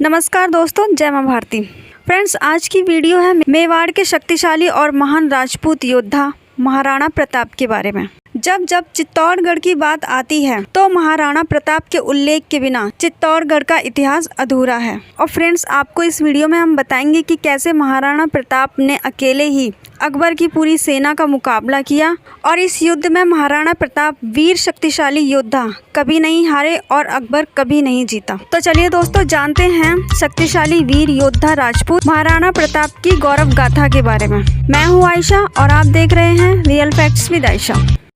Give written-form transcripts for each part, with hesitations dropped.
नमस्कार दोस्तों, जय मां भारती। फ्रेंड्स, आज की वीडियो है मेवाड़ के शक्तिशाली और महान राजपूत योद्धा महाराणा प्रताप के बारे में। जब जब चित्तौड़गढ़ की बात आती है तो महाराणा प्रताप के उल्लेख के बिना चित्तौड़गढ़ का इतिहास अधूरा है। और फ्रेंड्स, आपको इस वीडियो में हम बताएंगे कि कैसे महाराणा प्रताप ने अकेले ही अकबर की पूरी सेना का मुकाबला किया और इस युद्ध में महाराणा प्रताप वीर शक्तिशाली योद्धा कभी नहीं हारे और अकबर कभी नहीं जीता। तो चलिए दोस्तों, जानते हैं शक्तिशाली वीर योद्धा राजपूत महाराणा प्रताप की गौरव गाथा के बारे में। मैं हूँ आयशा और आप देख रहे हैं real facts with Ayesha.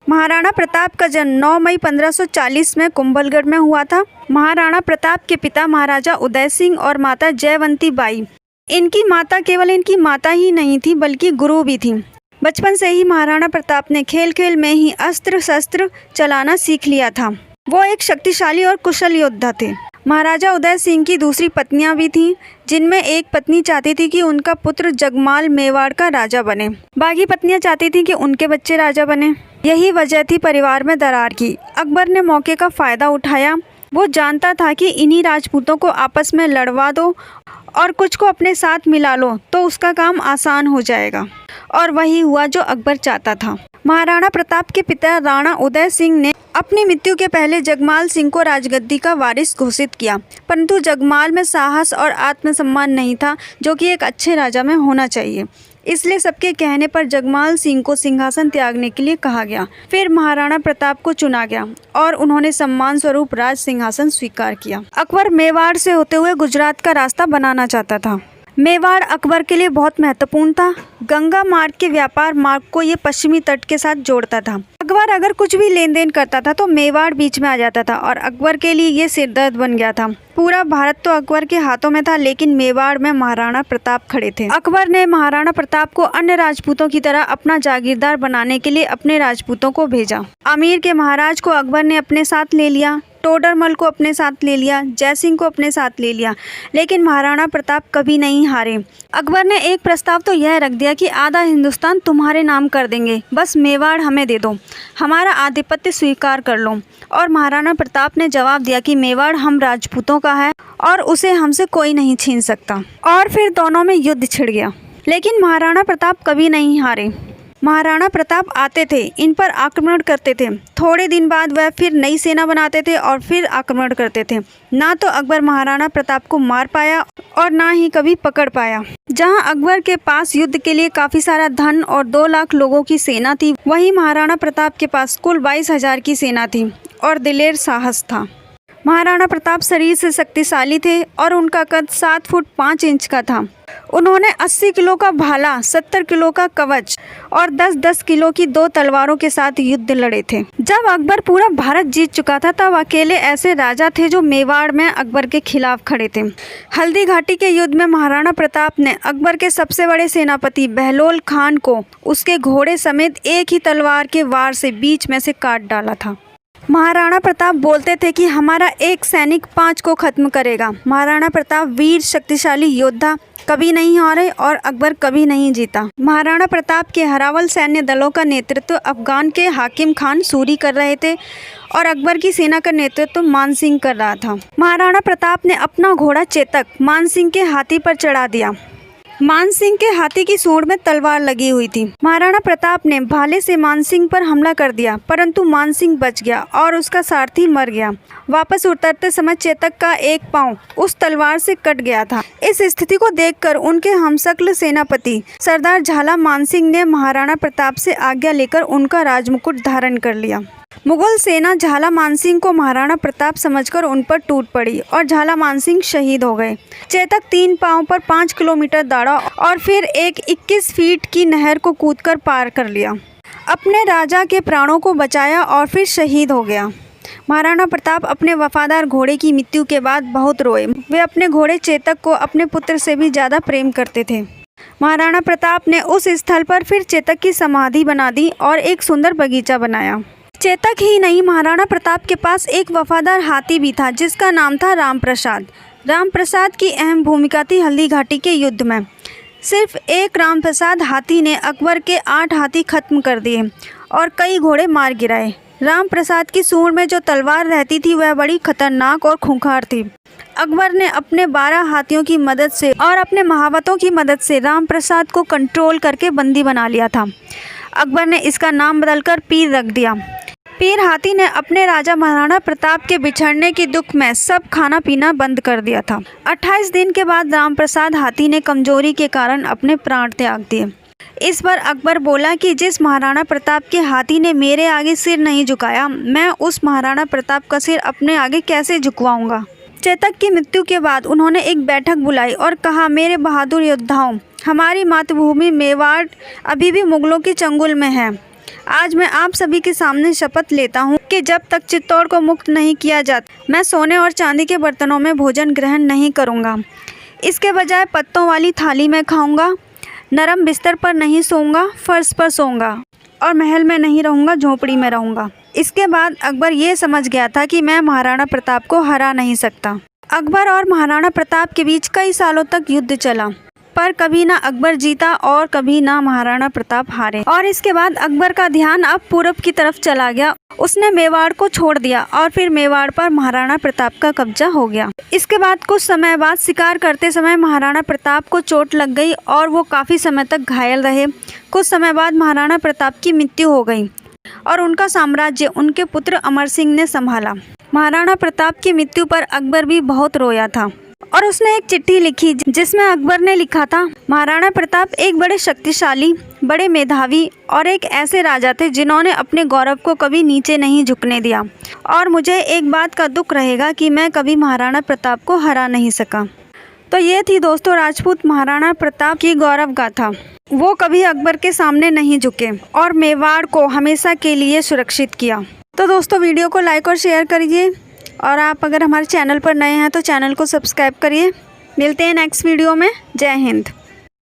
Maharana Pratap का जन्म 9 मई 1540 में कुंभलगढ़ में हुआ था। महाराणा प्रताप के पिता महाराजा उदय सिंह और माता जयवंती बाई। इनकी माता केवल इनकी माता ही नहीं थी बल्कि गुरु भी थी। बचपन से ही महाराणा प्रताप ने खेल खेल में ही अस्त्र शस्त्र चलाना सीख लिया था। वो एक शक्तिशाली और कुशल योद्धा थे। महाराजा उदय सिंह की दूसरी पत्नियां भी थीं, जिनमें एक पत्नी चाहती थी कि उनका पुत्र जगमाल मेवाड़ का राजा बने। बाकी पत्नियां चाहती थीं कि उनके बच्चे राजा बने। यही वजह थी परिवार में दरार की। अकबर ने मौके का फ़ायदा उठाया। वो जानता था कि इन्हीं राजपूतों को आपस में लड़वा दो और कुछ को अपने साथ मिला लो तो उसका काम आसान हो जाएगा, और वही हुआ जो अकबर चाहता था। महाराणा प्रताप के पिता राणा उदय सिंह ने अपनी मृत्यु के पहले जगमाल सिंह को राजगद्दी का वारिस घोषित किया, परंतु जगमाल में साहस और आत्मसम्मान नहीं था जो कि एक अच्छे राजा में होना चाहिए। इसलिए सबके कहने पर जगमाल सिंह को सिंहासन त्यागने के लिए कहा गया। फिर महाराणा प्रताप को चुना गया और उन्होंने सम्मान स्वरूप राज सिंहासन स्वीकार किया। अकबर मेवाड़ से होते हुए गुजरात का रास्ता बनाना चाहता था। मेवाड़ अकबर के लिए बहुत महत्वपूर्ण था। गंगा मार्ग के व्यापार मार्ग को ये पश्चिमी तट के साथ जोड़ता था। अकबर अगर कुछ भी लेन देन करता था तो मेवाड़ बीच में आ जाता था और अकबर के लिए ये सिरदर्द बन गया था। पूरा भारत तो अकबर के हाथों में था, लेकिन मेवाड़ में महाराणा प्रताप खड़े थे। अकबर ने महाराणा प्रताप को अन्य राजपूतों की तरह अपना जागीरदार बनाने के लिए अपने राजपूतों को भेजा। आमेर के महाराज को अकबर ने अपने साथ ले लिया, टोडरमल को अपने साथ ले लिया, जयसिंह को अपने साथ ले लिया, लेकिन महाराणा प्रताप कभी नहीं हारे। अकबर ने एक प्रस्ताव तो यह रख दिया कि आधा हिंदुस्तान तुम्हारे नाम कर देंगे, बस मेवाड़ हमें दे दो, हमारा आधिपत्य स्वीकार कर लो। और महाराणा प्रताप ने जवाब दिया कि मेवाड़ हम राजपूतों का है और उसे हमसे कोई नहीं छीन सकता। और फिर दोनों में युद्ध छिड़ गया, लेकिन महाराणा प्रताप कभी नहीं हारे। महाराणा प्रताप आते थे, इन पर आक्रमण करते थे। थोड़े दिन बाद वह फिर नई सेना बनाते थे और फिर आक्रमण करते थे। ना तो अकबर महाराणा प्रताप को मार पाया और ना ही कभी पकड़ पाया। जहां अकबर के पास युद्ध के लिए काफ़ी सारा धन और 2 लाख लोगों की सेना थी, वहीं महाराणा प्रताप के पास कुल 22,000 की सेना थी और दिलेर साहस था। महाराणा प्रताप शरीर से शक्तिशाली थे और उनका कद 7 फुट 5 इंच का था। उन्होंने 80 किलो का भाला, 70 किलो का कवच और 10-10 किलो की 2 तलवारों के साथ युद्ध लड़े थे। जब अकबर पूरा भारत जीत चुका था तब अकेले ऐसे राजा थे जो मेवाड़ में अकबर के खिलाफ खड़े थे। हल्दी घाटी के युद्ध में महाराणा प्रताप ने अकबर के सबसे बड़े सेनापति बहलोल खान को उसके घोड़े समेत एक ही तलवार के वार से बीच में से काट डाला था। महाराणा प्रताप बोलते थे कि हमारा एक सैनिक 5 को खत्म करेगा। महाराणा प्रताप वीर शक्तिशाली योद्धा कभी नहीं हारे और अकबर कभी नहीं जीता। महाराणा प्रताप के हरावल सैन्य दलों का नेतृत्व अफगान के हाकिम खान सूरी कर रहे थे और अकबर की सेना का नेतृत्व मान सिंह कर रहा था। महाराणा प्रताप ने अपना घोड़ा चेतक मान सिंह के हाथी पर चढ़ा दिया। मान सिंह के हाथी की सूंड में तलवार लगी हुई थी। महाराणा प्रताप ने भाले से मान सिंह पर हमला कर दिया, परंतु मान सिंह बच गया और उसका सारथी मर गया। वापस उतरते समय चेतक का एक पांव उस तलवार से कट गया था। इस स्थिति को देखकर उनके हमशक्ल सेनापति सरदार झाला मान सिंह ने महाराणा प्रताप से आज्ञा लेकर उनका राजमुकुट धारण कर लिया। मुगल सेना झाला मानसिंह को महाराणा प्रताप समझकर उन पर टूट पड़ी और झाला मानसिंह शहीद हो गए। चेतक 3 पांव पर 5 किलोमीटर दौड़ा और फिर एक 21 फीट की नहर को कूदकर पार कर लिया। अपने राजा के प्राणों को बचाया और फिर शहीद हो गया। महाराणा प्रताप अपने वफादार घोड़े की मृत्यु के बाद बहुत रोए। वे अपने घोड़े चेतक को अपने पुत्र से भी ज़्यादा प्रेम करते थे। महाराणा प्रताप ने उस स्थल पर फिर चेतक की समाधि बना दी और एक सुंदर बगीचा बनाया। चेतक ही नहीं, महाराणा प्रताप के पास एक वफादार हाथी भी था जिसका नाम था राम प्रसाद। राम प्रसाद की अहम भूमिका थी हल्दी घाटी के युद्ध में। सिर्फ एक राम प्रसाद हाथी ने अकबर के 8 हाथी खत्म कर दिए और कई घोड़े मार गिराए। राम प्रसाद की सूंड में जो तलवार रहती थी वह बड़ी खतरनाक और खूंखार थी। अकबर ने अपने 12 हाथियों की मदद से और अपने महावतों की मदद से राम प्रसाद को कंट्रोल करके बंदी बना लिया था। अकबर ने इसका नाम बदलकर पीर रख दिया। पीर हाथी ने अपने राजा महाराणा प्रताप के बिछड़ने के दुख में सब खाना पीना बंद कर दिया था। 28 दिन के बाद राम प्रसाद हाथी ने कमजोरी के कारण अपने प्राण त्याग दिए। इस पर अकबर बोला कि जिस महाराणा प्रताप के हाथी ने मेरे आगे सिर नहीं झुकाया, मैं उस महाराणा प्रताप का सिर अपने आगे कैसे झुकवाऊंगा। चेतक की मृत्यु के बाद उन्होंने एक बैठक बुलाई और कहा, मेरे बहादुर योद्धाओं, हमारी मातृभूमि मेवाड़ अभी भी मुगलों के चंगुल में है। आज मैं आप सभी के सामने शपथ लेता हूँ कि जब तक चित्तौड़ को मुक्त नहीं किया जाता, मैं सोने और चांदी के बर्तनों में भोजन ग्रहण नहीं करूँगा। इसके बजाय पत्तों वाली थाली में खाऊंगा, नरम बिस्तर पर नहीं सोऊंगा, फर्श पर सोऊंगा और महल में नहीं रहूँगा, झोपड़ी में रहूँगा। इसके बाद अकबर ये समझ गया था कि मैं महाराणा प्रताप को हरा नहीं सकता। अकबर और महाराणा प्रताप के बीच कई सालों तक युद्ध चला, पर कभी ना अकबर जीता और कभी ना महाराणा प्रताप हारे। और इसके बाद अकबर का ध्यान अब पूरब की तरफ चला गया। उसने मेवाड़ को छोड़ दिया और फिर मेवाड़ पर महाराणा प्रताप का कब्जा हो गया। इसके बाद कुछ समय बाद शिकार करते समय महाराणा प्रताप को चोट लग गई और वो काफ़ी समय तक घायल रहे। कुछ समय बाद महाराणा प्रताप की मृत्यु हो गई और उनका साम्राज्य उनके पुत्र अमर सिंह ने संभाला। महाराणा प्रताप की मृत्यु पर अकबर भी बहुत रोया था और उसने एक चिट्ठी लिखी जिसमें अकबर ने लिखा था, महाराणा प्रताप एक बड़े शक्तिशाली, बड़े मेधावी और एक ऐसे राजा थे जिन्होंने अपने गौरव को कभी नीचे नहीं झुकने दिया और मुझे एक बात का दुख रहेगा कि मैं कभी महाराणा प्रताप को हरा नहीं सका। तो ये थी दोस्तों राजपूत महाराणा प्रताप की गौरव गाथा। वो कभी अकबर के सामने नहीं झुके और मेवाड़ को हमेशा के लिए सुरक्षित किया। तो दोस्तों वीडियो को लाइक और शेयर करिए और आप अगर हमारे चैनल पर नए हैं तो चैनल को सब्सक्राइब करिए। मिलते हैं नेक्स्ट वीडियो में। जय हिंद।